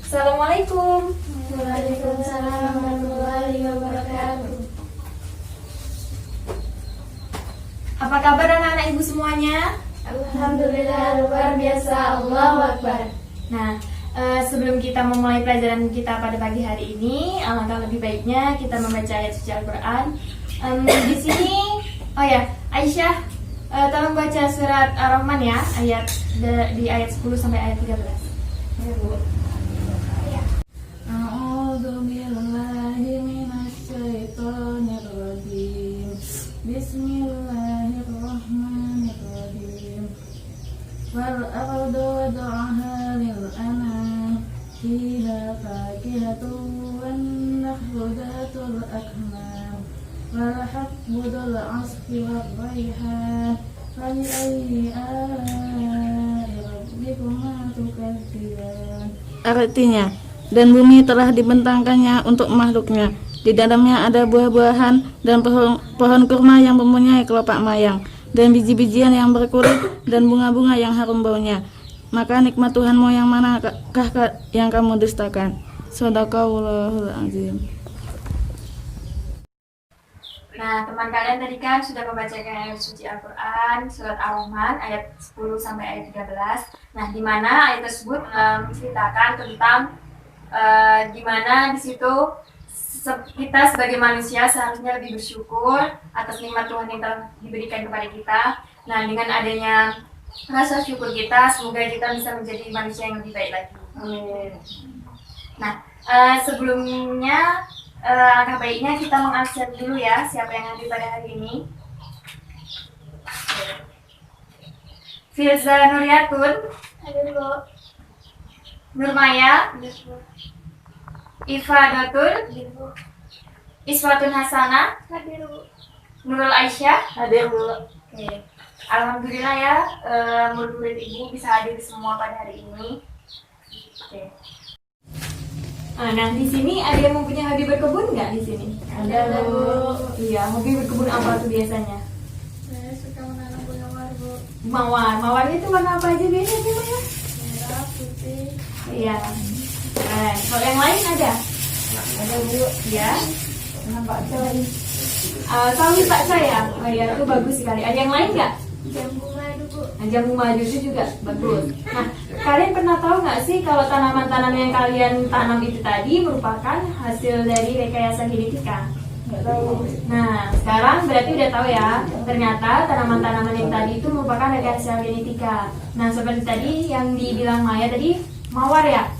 Assalamualaikum. Waalaikumsalam warahmatullahi wabarakatuh. Apa kabar anak-anak ibu semuanya? Alhamdulillah luar biasa, Allahu Akbar. Nah, sebelum kita memulai pelajaran kita pada pagi hari ini, alangkah lebih baiknya kita membaca ayat suci Al-Quran. Di sini, Aisyah, tolong baca surat Ar-Rahman ya, di ayat 10 sampai ayat 13. Ya, Bu. A'udzu billahi minasy syaithanir rajim. Bismillahirrahmanirrahim. Wal ardu wada'aha lil anam fiha fakihatun wan nakhlu dhatul akmam wal habbu dhul 'asfi war rayhan fa bi ayyi ala'i rabbikuma tukadziban. Artinya, dan bumi telah dibentangkannya untuk makhluknya. Di dalamnya ada buah-buahan dan pohon kurma yang mempunyai kelopak mayang, dan biji-bijian yang berkulit dan bunga-bunga yang harum baunya. Maka nikmat Tuhanmu yang manakah yang kamu dustakan? Shadaqallahul azim. Nah, teman kalian tadi kan sudah membacakan ayat suci Al-Quran, surat Ar-Rahman, ayat 10 sampai ayat 13. Nah, di mana ayat tersebut menceritakan tentang di mana di situ kita sebagai manusia seharusnya lebih bersyukur atas nikmat Tuhan yang telah diberikan kepada kita. Nah, dengan adanya rasa syukur kita, semoga kita bisa menjadi manusia yang lebih baik lagi. Amin. Nah, sebelumnya alangkah baiknya kita mengabsen dulu ya siapa yang hadir pada hari ini. Firza Nuryatun, Hadir, Bu. Nurmaya, Hadir, Bu. Ifadatul, Hadir, Bu. Iswatun Hasanah, Hadir, Bu. Nurul Aisyah. Hadir, Bu. Oke. Alhamdulillah ya, murid-murid ibu bisa hadir semua pada hari ini. Oke. Nah, di sini ada yang mempunyai hobi berkebun nggak di sini? Ada, Bu. Iya, hobi berkebun apa tuh biasanya? Saya suka menanam bunga mawar, Bu. Mawarnya itu warna apa aja biasanya, Maya? Merah, putih. Iya. Kalau yang lain ada? Ada, Bu. Ya. Nampak coy. Sawi Pak saya. Oh iya, itu bagus sekali. Ada yang lain nggak? Jambu madu, Bu. Nah, jambu madu itu juga bagus. Nah, kalian pernah tahu nggak sih kalau tanaman-tanaman yang kalian tanam itu tadi merupakan hasil dari rekayasa genetika? Nggak tahu. Nah, sekarang berarti udah tahu ya. Ternyata tanaman-tanaman yang tadi itu merupakan rekayasa genetika. Nah, seperti tadi yang dibilang Maya tadi, mawar ya.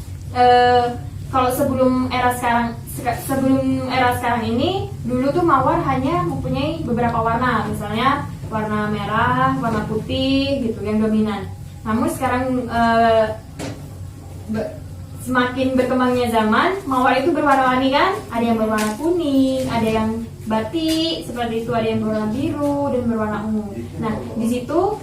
Kalau sebelum era sekarang ini, dulu tuh mawar hanya mempunyai beberapa warna, misalnya warna merah, warna putih gitu yang dominan. Namun sekarang semakin berkembangnya zaman, mawar itu berwarna-warni kan? Ada yang berwarna kuning, ada yang batik seperti itu, ada yang berwarna biru dan berwarna ungu. Nah, di situ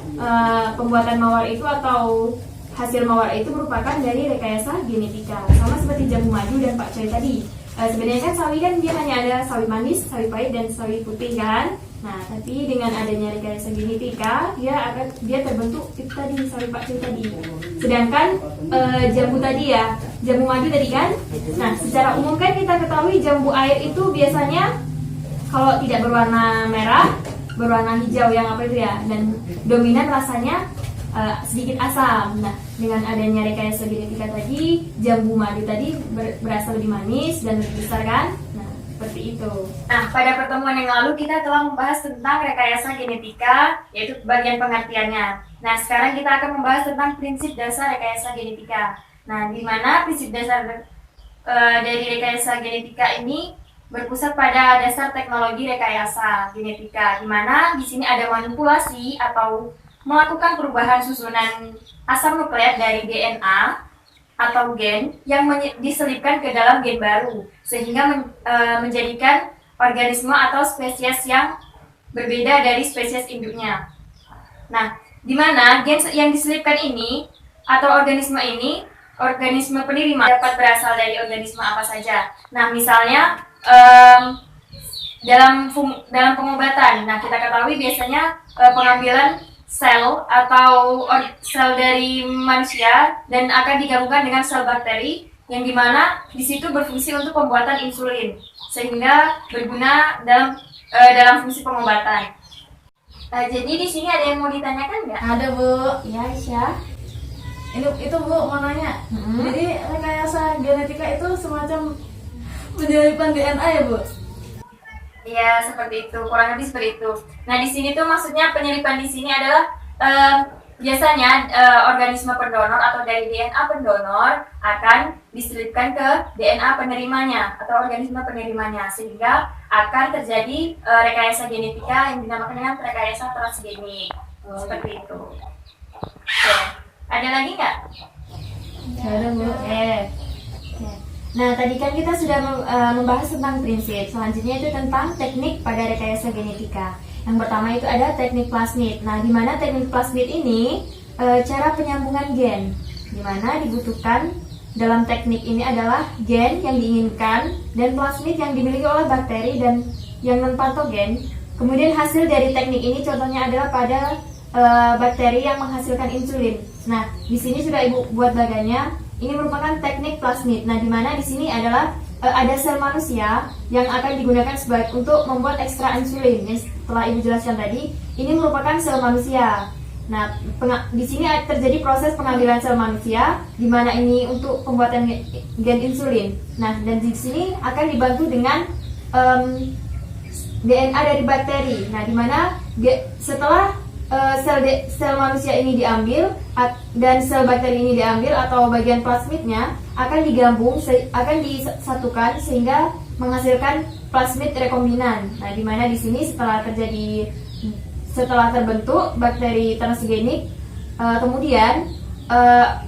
pembuatan mawar itu atau hasil mawar itu merupakan dari rekayasa genetika, sama seperti jambu madu dan Pak Coy tadi. Sebenarnya kan sawi kan dia hanya ada sawi manis, sawi pahit dan sawi putih kan. Nah, tapi dengan adanya rekayasa genetika, dia terbentuk itu tadi sawi Pak Coy tadi. Sedangkan jambu tadi ya, jambu madu tadi kan. Nah, secara umum kan kita ketahui jambu air itu biasanya kalau tidak berwarna merah, berwarna hijau yang apa itu ya, dan dominan rasanya sedikit asam. Nah, dengan adanya rekayasa genetika tadi, jambu madu tadi berasa lebih manis dan lebih besar kan? Nah, seperti itu. Nah, pada pertemuan yang lalu kita telah membahas tentang rekayasa genetika, yaitu bagian pengertiannya. Nah, sekarang kita akan membahas tentang prinsip dasar rekayasa genetika. Nah, di mana prinsip dasar dari rekayasa genetika ini berpusat pada dasar teknologi rekayasa genetika, di mana di sini ada manipulasi atau melakukan perubahan susunan asam nukleat dari DNA atau gen yang diselipkan ke dalam gen baru, sehingga menjadikan organisme atau spesies yang berbeda dari spesies induknya. Nah, di mana gen yang diselipkan ini atau organisme ini, organisme penerima dapat berasal dari organisme apa saja. Nah, misalnya dalam pengobatan, nah kita ketahui biasanya pengambilan sel atau sel dari manusia dan akan digabungkan dengan sel bakteri yang dimana di situ berfungsi untuk pembuatan insulin sehingga berguna dalam fungsi pengobatan. Jadi di sini ada yang mau ditanyakan nggak? Ada Bu. Ya, Aisyah. Itu Bu mau nanya. Jadi rekayasa genetika itu semacam penyelidikan DNA ya Bu? Iya, seperti itu, kurang lebih seperti itu. Nah, di sini tuh maksudnya penyelidikan di sini adalah biasanya organisme pendonor atau dari DNA pendonor akan diselipkan ke DNA penerimanya atau organisme penerimanya sehingga akan terjadi rekayasa genetika yang dinamakan dengan rekayasa transgenik. Seperti itu. Oke. Ada lagi nggak? Ada Bu. Oke. Nah, tadi kan kita sudah membahas tentang prinsip. Selanjutnya itu tentang teknik pada rekayasa genetika. Yang pertama itu ada teknik plasmid. Nah, di mana teknik plasmid ini cara penyambungan gen, di mana dibutuhkan dalam teknik ini adalah gen yang diinginkan dan plasmid yang dimiliki oleh bakteri dan yang non patogen. Kemudian hasil dari teknik ini contohnya adalah pada bakteri yang menghasilkan insulin. Nah, di sini sudah Ibu buat bagannya. Ini merupakan teknik plasmid. Nah, di mana di sini adalah ada sel manusia yang akan digunakan untuk membuat ekstra insulin. Setelah Ibu jelaskan tadi, ini merupakan sel manusia. Nah, di sini terjadi proses pengambilan sel manusia, di mana ini untuk pembuatan gen insulin. Nah, dan di sini akan dibantu dengan DNA dari bakteri. Nah, di mana setelah sel manusia ini diambil dan sel bakteri ini diambil atau bagian plasmidnya akan digabung, akan disatukan sehingga menghasilkan plasmid rekombinan. Nah, di mana di sini setelah terbentuk bakteri transgenik, kemudian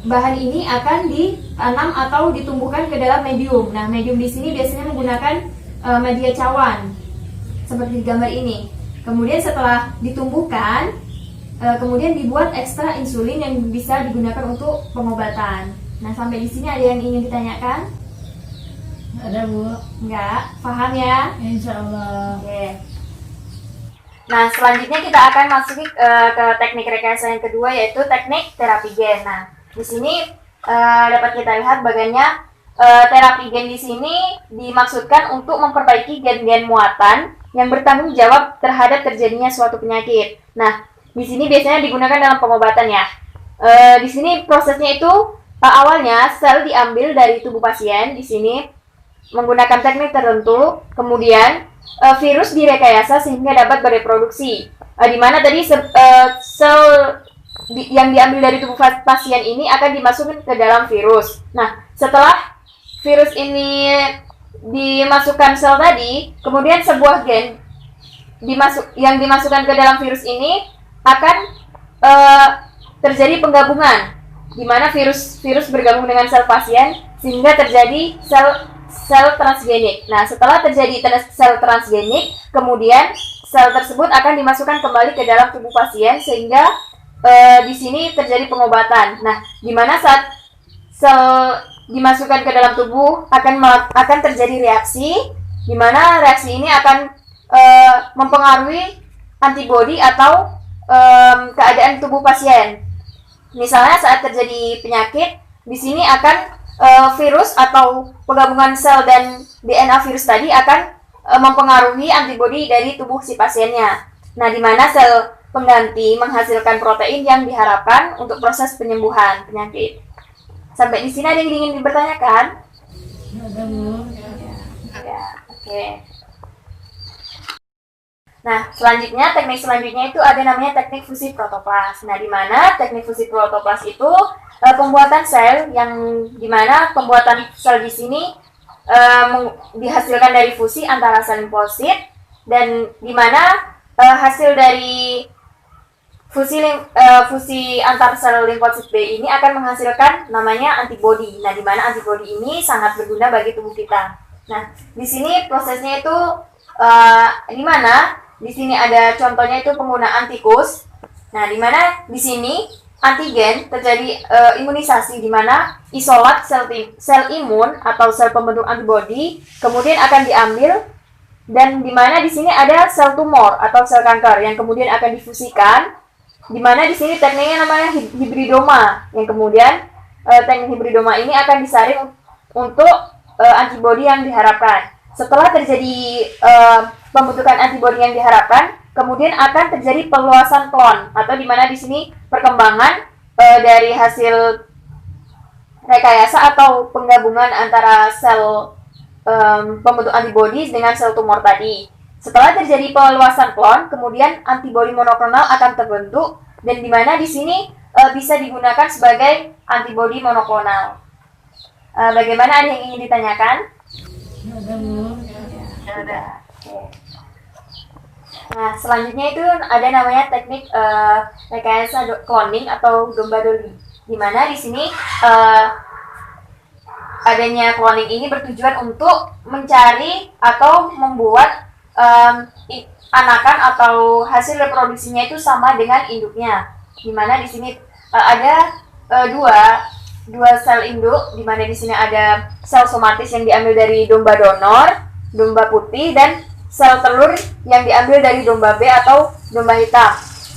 bahan ini akan ditanam atau ditumbuhkan ke dalam medium. Nah, medium di sini biasanya menggunakan media cawan seperti di gambar ini. Kemudian setelah ditumbuhkan, kemudian dibuat ekstra insulin yang bisa digunakan untuk pengobatan. Nah, sampai di sini ada yang ingin ditanyakan? Ada Bu. Enggak? Paham ya? Insya Allah. Oke. Nah, selanjutnya kita akan masuk ke teknik rekayasa yang kedua, yaitu teknik terapi gen. Nah, di sini dapat kita lihat bagiannya terapi gen di sini dimaksudkan untuk memperbaiki gen-gen muatan yang bertanggung jawab terhadap terjadinya suatu penyakit. Nah, di sini biasanya digunakan dalam pengobatan ya. Di sini prosesnya itu awalnya sel diambil dari tubuh pasien di sini menggunakan teknik tertentu, kemudian virus direkayasa sehingga dapat bereproduksi. Di mana tadi sel yang diambil dari tubuh pasien ini akan dimasukkan ke dalam virus. Nah, setelah virus ini dimasukkan sel tadi, kemudian sebuah gen yang dimasukkan ke dalam virus ini akan terjadi penggabungan, di mana virus bergabung dengan sel pasien sehingga terjadi sel transgenik. Nah, setelah terjadi sel transgenik, kemudian sel tersebut akan dimasukkan kembali ke dalam tubuh pasien sehingga di sini terjadi pengobatan. Nah, di mana saat sel dimasukkan ke dalam tubuh akan terjadi reaksi, di mana reaksi ini akan mempengaruhi antibodi atau keadaan tubuh pasien. Misalnya saat terjadi penyakit, di sini akan virus atau penggabungan sel dan DNA virus tadi akan mempengaruhi antibodi dari tubuh si pasiennya. Nah, di mana sel pengganti menghasilkan protein yang diharapkan untuk proses penyembuhan penyakit. Sampai di sini ada yang ingin dipertanyakan? Ada Bu. Ya, oke. Nah, teknik selanjutnya itu ada namanya teknik fusi protoplas. Nah, di mana teknik fusi protoplas itu pembuatan sel yang di mana pembuatan sel di sini dihasilkan dari fusi antara sel limfosit dan di mana hasil dari fusi antar sel limfosit B ini akan menghasilkan namanya antibodi. Nah, di mana antibodi ini sangat berguna bagi tubuh kita. Nah, di sini prosesnya itu di mana di sini ada contohnya itu penggunaan tikus. Nah, di mana di sini antigen terjadi imunisasi di mana isolat sel imun atau sel pembentuk antibodi kemudian akan diambil dan di mana di sini ada sel tumor atau sel kanker yang kemudian akan difusikan, di mana di sini tekniknya namanya hibridoma yang kemudian teknik hibridoma ini akan disaring untuk antibodi yang diharapkan. Setelah terjadi pembentukan antibodi yang diharapkan, kemudian akan terjadi perluasan klon, atau di mana di sini perkembangan dari hasil rekayasa atau penggabungan antara sel pembentuk antibodi dengan sel tumor tadi. Setelah terjadi perluasan klon, kemudian antibodi monoklonal akan terbentuk, dan di mana di sini bisa digunakan sebagai antibodi monoklonal. Bagaimana, ada yang ingin ditanyakan? Ada, Bu. Ada. Nah, selanjutnya itu ada namanya teknik rekayasa cloning atau domba doli. Di mana di sini adanya cloning ini bertujuan untuk mencari atau membuat anakan atau hasil reproduksinya itu sama dengan induknya. Di mana di sini ada dua sel induk, di mana di sini ada sel somatis yang diambil dari domba donor, domba putih, dan sel telur yang diambil dari domba B atau domba hitam.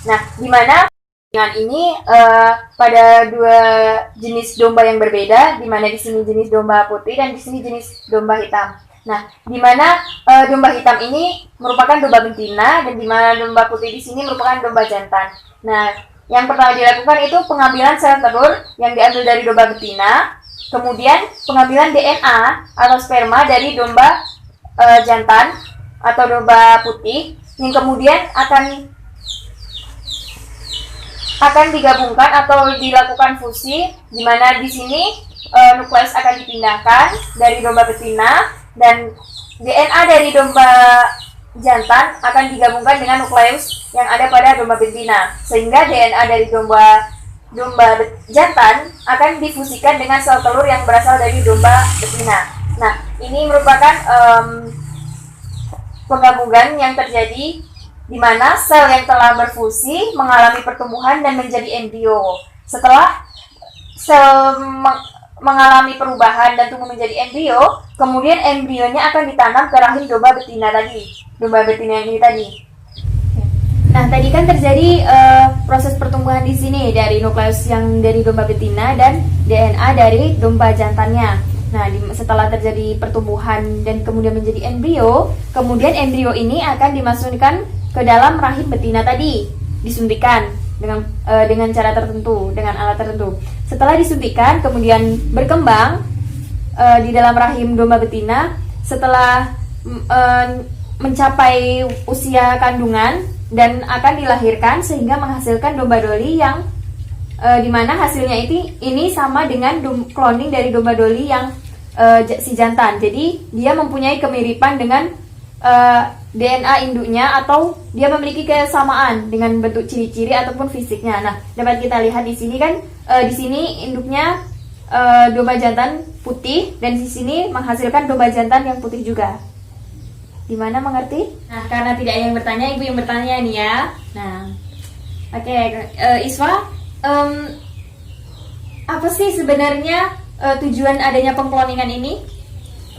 Nah, di mana dengan ini pada dua jenis domba yang berbeda, di mana di sini jenis domba putih dan di sini jenis domba hitam. Nah, di mana domba hitam ini merupakan domba betina dan di mana domba putih di sini merupakan domba jantan. Nah, yang pertama dilakukan itu pengambilan sel telur yang diambil dari domba betina, kemudian pengambilan DNA atau sperma dari domba jantan atau domba putih, yang kemudian akan digabungkan atau dilakukan fusi, di mana di sini nukleus akan dipindahkan dari domba betina dan DNA dari domba jantan akan digabungkan dengan nukleus yang ada pada domba betina, sehingga DNA dari domba jantan akan difusikan dengan sel telur yang berasal dari domba betina. Nah, ini merupakan penggabungan yang terjadi di mana sel yang telah berfusi mengalami pertumbuhan dan menjadi embrio. Setelah sel mengalami perubahan dan tumbuh menjadi embrio, kemudian embrionya akan ditanam ke rahim domba betina tadi, domba betina yang ini tadi. Nah, tadi kan terjadi proses pertumbuhan di sini dari nukleus yang dari domba betina dan DNA dari domba jantannya. Nah, setelah terjadi pertumbuhan dan kemudian menjadi embrio, kemudian embrio ini akan dimasukkan ke dalam rahim betina tadi, disuntikan dengan cara tertentu, dengan alat tertentu. Setelah disuntikan, kemudian berkembang di dalam rahim domba betina. Setelah mencapai usia kandungan dan akan dilahirkan sehingga menghasilkan domba doli yang dimana hasilnya ini sama dengan cloning dari domba doli yang si jantan. Jadi dia mempunyai kemiripan dengan DNA induknya, atau dia memiliki kesamaan dengan bentuk ciri-ciri ataupun fisiknya. Nah, dapat kita lihat di sini kan, di sini induknya domba jantan putih dan di sini menghasilkan domba jantan yang putih juga. Gimana, mengerti? Nah, karena tidak ada yang bertanya, ibu yang bertanya nih ya. Nah, oke, Iswa, apa sih sebenarnya tujuan adanya pengkloningan ini?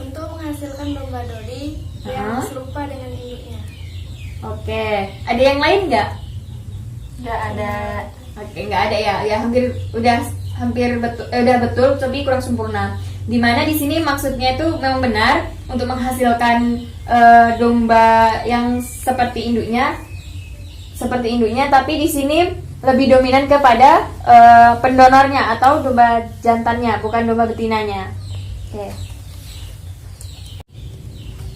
Untuk menghasilkan domba doli yang serupa dengan induknya. Oke, ada yang lain nggak? Nggak ada. Oke, nggak ada ya. Ya hampir betul, udah betul, tapi kurang sempurna. Dimana di sini maksudnya itu memang benar untuk menghasilkan domba yang seperti induknya, tapi di sini lebih dominan kepada pendonornya atau domba jantannya, bukan domba betinanya. Oke.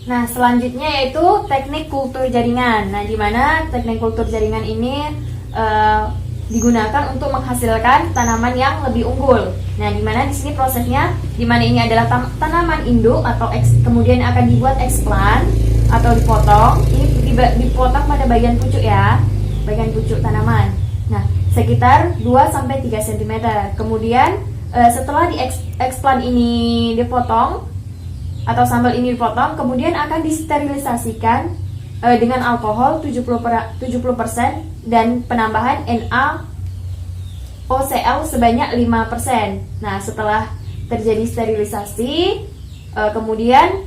Nah, selanjutnya yaitu teknik kultur jaringan. Nah, di mana teknik kultur jaringan ini digunakan untuk menghasilkan tanaman yang lebih unggul. Nah, di mana di sini prosesnya, di mana ini adalah tanaman induk atau kemudian akan dibuat eksplan atau dipotong. Ini dipotong pada bagian pucuk ya, bagian pucuk tanaman. Nah, sekitar 2-3 cm. Kemudian setelah eksplan ini dipotong atau sambal ini dipotong, kemudian akan disterilisasikan dengan alkohol 70% dan penambahan NaOCl sebanyak 5%. Nah, setelah terjadi sterilisasi, kemudian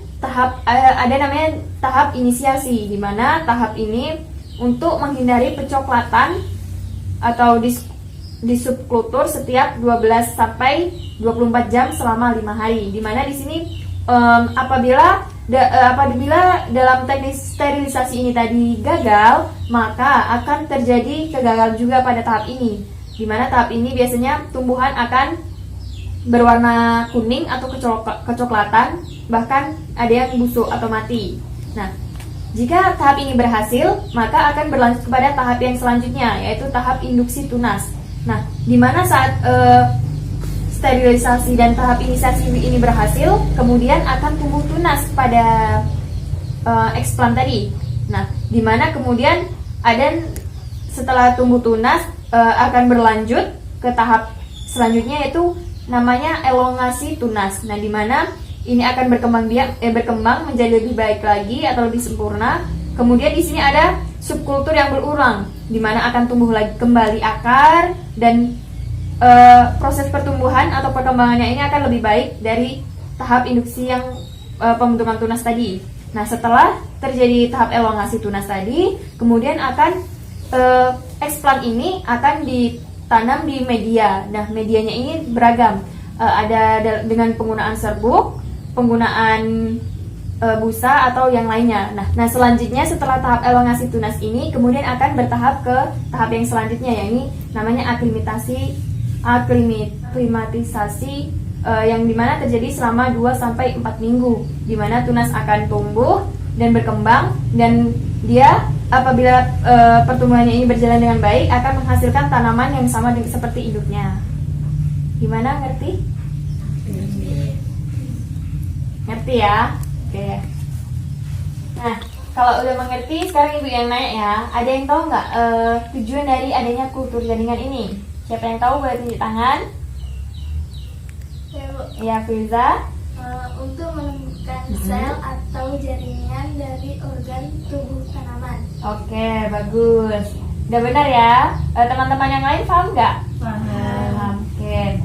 ada namanya tahap inisiasi, di mana tahap ini untuk menghindari pencoklatan atau di subkultur setiap 12 sampai 24 jam selama 5 hari. Dimana di sini apabila dalam teknik sterilisasi ini tadi gagal, maka akan terjadi kegagalan juga pada tahap ini. Dimana tahap ini biasanya tumbuhan akan berwarna kuning atau kecoklatan, bahkan ada yang busuk atau mati. Nah, jika tahap ini berhasil, maka akan berlanjut kepada tahap yang selanjutnya, yaitu tahap induksi tunas. Nah, di mana saat sterilisasi dan tahap inisiasi ini berhasil, kemudian akan tumbuh tunas pada eksplan tadi. Nah, di mana kemudian setelah tumbuh tunas akan berlanjut ke tahap selanjutnya, yaitu namanya elongasi tunas. Nah, di mana ini akan berkembang menjadi lebih baik lagi atau lebih sempurna. Kemudian di sini ada subkultur yang berulang, di mana akan tumbuh lagi kembali akar dan proses pertumbuhan atau perkembangannya ini akan lebih baik dari tahap induksi yang pembentukan tunas tadi. Nah, setelah terjadi tahap elongasi tunas tadi, kemudian akan eksplan ini akan ditanam di media. Nah, medianya ini beragam. Ada dengan penggunaan serbuk, penggunaan busa atau yang lainnya. Nah, selanjutnya setelah tahap elongasi tunas ini kemudian akan bertahap ke tahap yang selanjutnya, yakni namanya aklimatisasi yang dimana terjadi selama 2-4 minggu, dimana tunas akan tumbuh dan berkembang, dan dia apabila pertumbuhannya ini berjalan dengan baik akan menghasilkan tanaman yang sama seperti induknya. Gimana, ngerti? Ngerti ya? Oke. Nah, kalau udah mengerti, sekarang ibu yang nanya ya. Ada yang tahu nggak tujuan dari adanya kultur jaringan ini? Siapa yang tahu boleh tunjuk tangan. Ya, Bu. Ya, Firza. Untuk menemukan sel atau jaringan dari organ tubuh tanaman. Oke, bagus. Udah benar ya? Teman-teman yang lain paham nggak? Paham. Oke.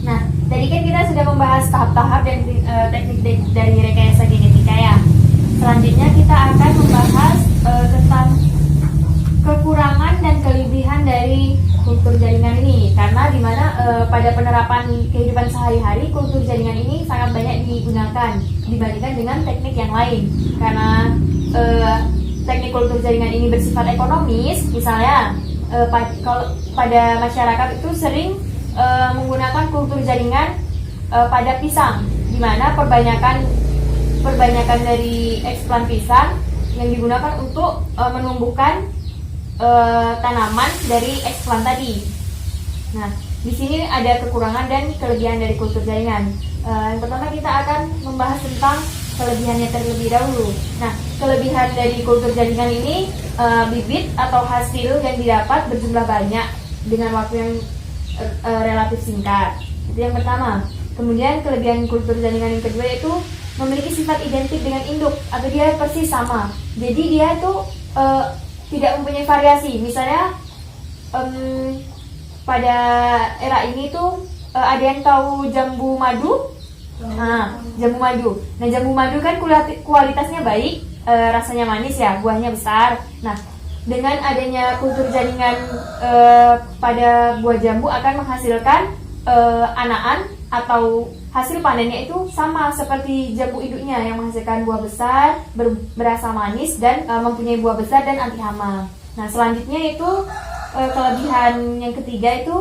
Nah, tadi kan kita sudah membahas tahap-tahap dan teknik dari rekayasa genetika ya. Selanjutnya kita akan membahas tentang kekurangan dan kelebihan dari kultur jaringan ini. Karena dimana pada penerapan kehidupan sehari-hari kultur jaringan ini sangat banyak digunakan dibandingkan dengan teknik yang lain. Karena teknik kultur jaringan ini bersifat ekonomis, misalnya kalau pada masyarakat itu sering menggunakan kultur jaringan pada pisang, di mana perbanyakan dari eksplan pisang yang digunakan untuk menumbuhkan tanaman dari eksplan tadi. Nah, di sini ada kekurangan dan kelebihan dari kultur jaringan. Yang pertama kita akan membahas tentang kelebihannya terlebih dahulu. Nah, kelebihan dari kultur jaringan ini bibit atau hasil yang didapat berjumlah banyak dengan waktu yang relatif singkat. Itu yang pertama. Kemudian kelebihan kultur jaringan yang kedua yaitu memiliki sifat identik dengan induk atau dia persis sama. Jadi dia itu tidak mempunyai variasi. Misalnya pada era ini tuh ada yang tahu jambu madu? Nah, jambu madu. Nah, jambu madu kan kualitasnya baik, rasanya manis ya, buahnya besar. Nah, dengan adanya kultur jaringan pada buah jambu akan menghasilkan anaan atau hasil panennya itu sama seperti jambu induknya yang menghasilkan buah besar, berasa manis dan mempunyai buah besar dan anti hama. Nah, selanjutnya itu kelebihan yang ketiga itu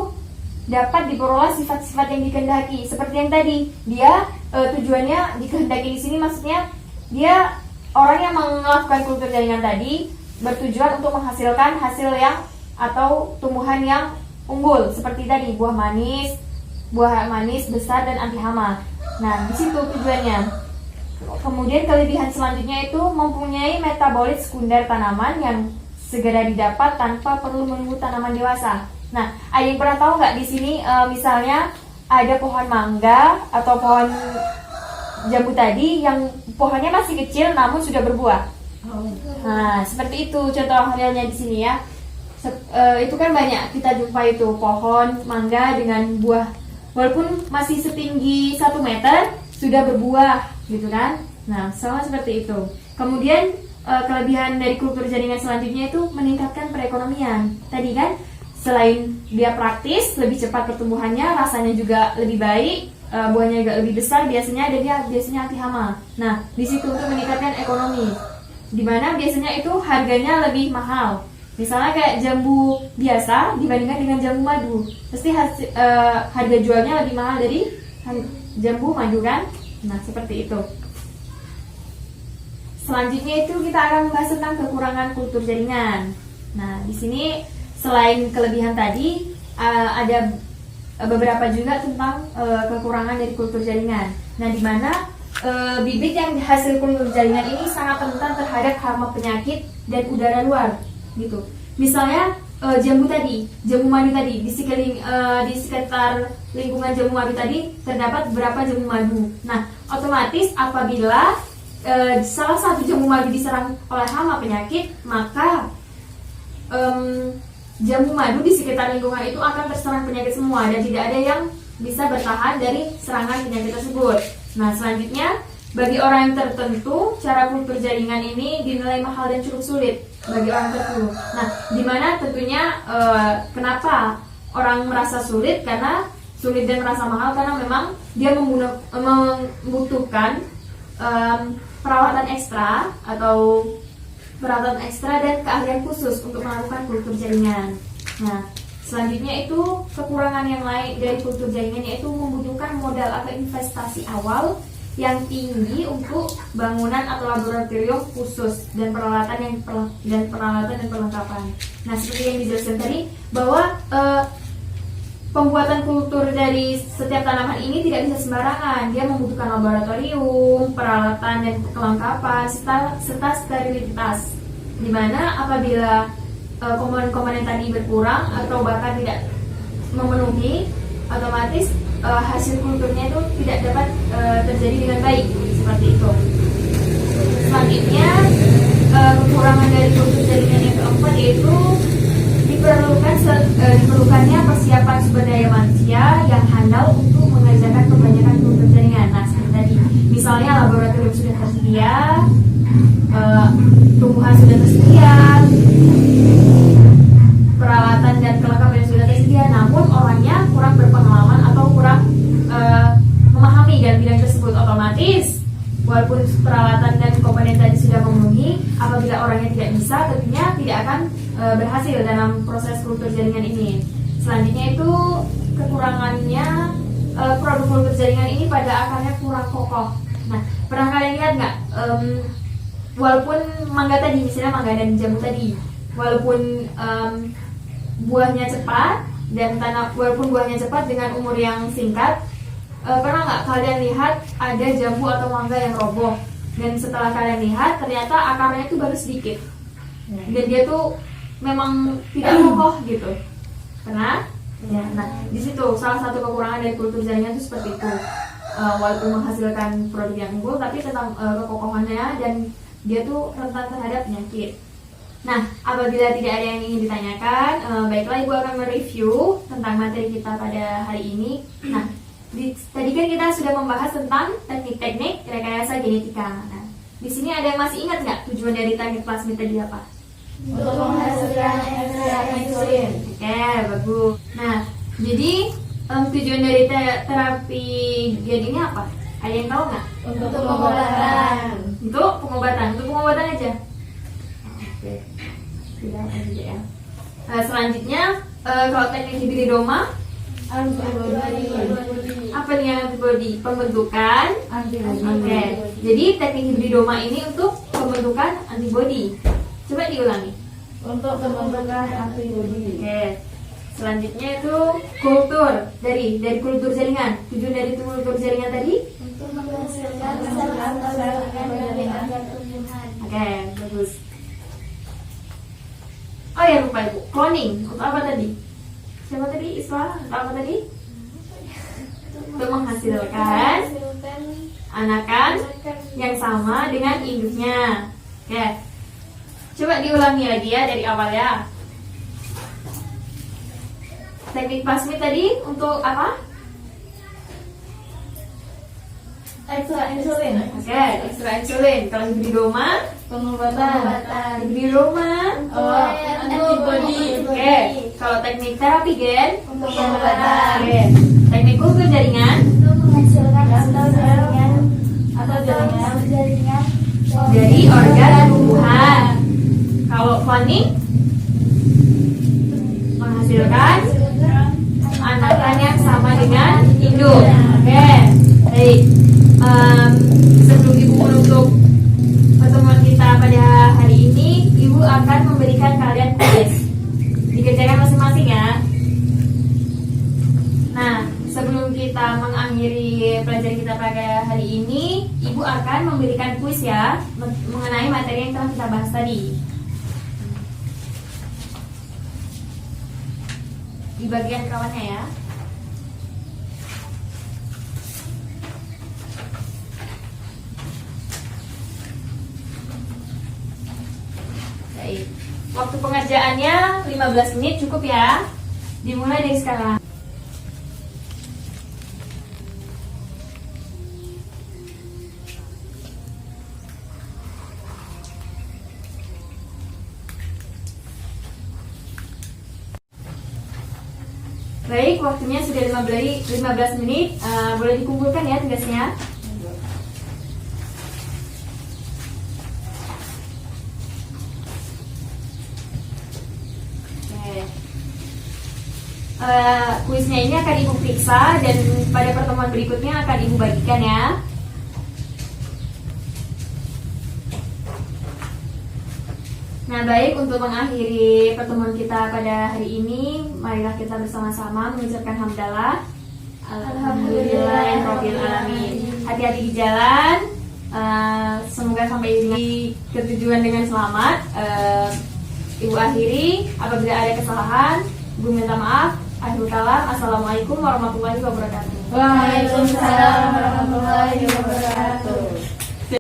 dapat diperoleh sifat-sifat yang dikehendaki. Seperti yang tadi, dia tujuannya dikehendaki di sini maksudnya dia orang yang melakukan kultur jaringan tadi bertujuan untuk menghasilkan hasil yang atau tumbuhan yang unggul seperti tadi buah manis besar dan anti hama. Nah, di situ tujuannya. Kemudian kelebihan selanjutnya itu mempunyai metabolit sekunder tanaman yang segera didapat tanpa perlu menunggu tanaman dewasa. Nah, ada yang pernah tahu nggak di sini misalnya ada pohon mangga atau pohon jambu tadi yang pohonnya masih kecil namun sudah berbuah. Nah, seperti itu contoh realnya di sini ya. Itu kan banyak kita jumpa itu pohon mangga dengan buah walaupun masih setinggi 1 meter sudah berbuah gitu kan. Nah, sama seperti itu. Kemudian kelebihan dari kultur jaringan selanjutnya itu meningkatkan perekonomian. Tadi kan selain dia praktis, lebih cepat pertumbuhannya, rasanya juga lebih baik, buahnya juga lebih besar biasanya, dan dia biasanya anti hama. Nah, di situ untuk meningkatkan ekonomi, dimana biasanya itu harganya lebih mahal. Misalnya kayak jambu biasa dibandingkan dengan jambu madu, pasti harga jualnya lebih mahal dari jambu madu kan? Nah, seperti itu. Selanjutnya itu kita akan membahas tentang kekurangan kultur jaringan. Nah, di sini selain kelebihan tadi, ada beberapa juga tentang kekurangan dari kultur jaringan. Nah, di mana bibit yang hasil kultur jaringan ini sangat rentan terhadap hama penyakit dan udara luar, gitu. Misalnya jambu madu tadi, di sekitar lingkungan jambu madu tadi terdapat beberapa jambu madu. Nah, otomatis apabila salah satu jambu madu diserang oleh hama penyakit, maka jambu madu di sekitar lingkungan itu akan terserang penyakit semua, dan tidak ada yang bisa bertahan dari serangan penyakit tersebut. Nah, selanjutnya bagi orang yang tertentu, cara kultur jaringan ini dinilai mahal dan cukup sulit bagi orang tertentu. Nah, dimana tentunya kenapa orang merasa sulit? Karena sulit dan merasa mahal karena memang dia membutuhkan perawatan ekstra dan keahlian khusus untuk melakukan kultur jaringan. Nah, selanjutnya itu kekurangan yang lain dari kultur jaringan, yaitu membutuhkan modal atau investasi awal yang tinggi untuk bangunan atau laboratorium khusus dan peralatan dan perlengkapan. Nah, seperti yang dijelaskan tadi bahwa pembuatan kultur dari setiap tanaman ini tidak bisa sembarangan. Dia membutuhkan laboratorium, peralatan dan kelengkapan serta sterilitas. Dimana apabila komponen-komponen tadi berkurang atau bahkan tidak memenuhi, otomatis hasil kulturnya itu tidak dapat terjadi dengan baik, seperti itu. Selanjutnya kekurangan dari kultur jaringan yang keempat yaitu diperlukannya persiapan sumber daya manusia yang handal untuk mengerjakan kebanyakan kultur jaringan. Nah, seperti tadi, misalnya laboratorium sudah tersedia, tumbuhan sudah tersedia, peralatan dan kelengkapan sudah tersedia, namun orangnya kurang berpengalaman atau kurang memahami dalam bidang tersebut. Otomatis walaupun peralatan dan komponen tadi sudah memenuhi, apabila orangnya tidak bisa, tentunya tidak akan berhasil dalam proses kultur jaringan ini. Selanjutnya itu kekurangannya produk kultur jaringan ini pada akarnya kurang kokoh. Nah, pernah kalian lihat nggak? Walaupun mangga tadi, misalnya mangga dan jambu tadi, walaupun buahnya cepat walaupun buahnya cepat dengan umur yang singkat, pernah nggak kalian lihat ada jambu atau mangga yang roboh, dan setelah kalian lihat ternyata akarnya itu baru sedikit dan dia tuh memang tidak kokoh gitu. Pernah? Ya, nah di situ salah satu kekurangan dari kultur jaringan itu seperti itu. Walaupun menghasilkan produk yang unggul, tapi tentang kekokohannya dan dia tuh rentan terhadap penyakit. Nah, apabila tidak ada yang ingin ditanyakan, baiklah Ibu akan mereview tentang materi kita pada hari ini. Nah, tadi kan kita sudah membahas tentang teknik-teknik rekayasa genetika. Nah, di sini ada yang masih ingat nggak tujuan dari teknik plasmid tadi apa? Untuk menghasilkan insulin. Oke, bagus. Nah, jadi tujuan dari terapi gen ini apa? Ada yang tahu nggak? Untuk pengobatan. Untuk pengobatan aja. Oke, tidak apa juga ya. Selanjutnya, kalau teknik hibridoma, apa nih yang antibody? Pembentukan antibody. Oke, jadi teknik hibridoma ini untuk pembentukan antibody. Coba diulangi. Untuk pembentukan antibody. Oke. Selanjutnya itu kultur dari kultur jaringan. Tujuan dari kultur jaringan tadi? Untuk menghasilkan sel dari organ tumbuhan. Oke, bagus. Oh ya, lupa Ibu. Cloning. Untuk apa tadi? Siapa tadi? Islah. Untuk apa tadi? Untuk menghasilkan anakan yang sama dengan induknya. Oke. Coba diulangi lagi ya dari awal ya. Teknik plasmid tadi untuk apa? Ekstra insulin. Oke, ekstra insulin. Kalau hibridoma Pengobatan. Di rumah. Oh, antibody. Oke, kalau teknik terapi gen. Pengobatan. Oke, teknik kultur jaringan. Itu menghasilkan Atau jaringan. Dari organ tumbuhan. Kalau cloning menghasilkan anakan yang sama dengan induk. Oke, baik. Sebelum ibu menutup pertemuan kita pada hari ini, ibu akan memberikan kalian kuis. Dikerjakan masing-masing ya. Nah, sebelum kita mengakhiri pelajaran kita pada hari ini, ibu akan memberikan kuis ya mengenai materi yang telah kita bahas tadi. Di bagian kawannya ya. Baik. Waktu pengerjaannya 15 menit cukup ya. Dimulai dari sekarang. Baik, waktunya sudah 15 menit. Boleh dikumpulkan ya tugasnya. Oke. Kuisnya ini akan ibu periksa dan pada pertemuan berikutnya akan ibu bagikan ya. Nah, baik, untuk mengakhiri pertemuan kita pada hari ini, marilah kita bersama-sama mengucapkan hamdalah. Alhamdulillahirabbil alamin. Hati-hati di jalan. Semoga sampai di ketujuan dengan selamat. Ibu akhiri, apabila ada kesalahan, Ibu minta maaf. Akhirul kalam. Assalamualaikum warahmatullahi wabarakatuh. Waalaikumsalam warahmatullahi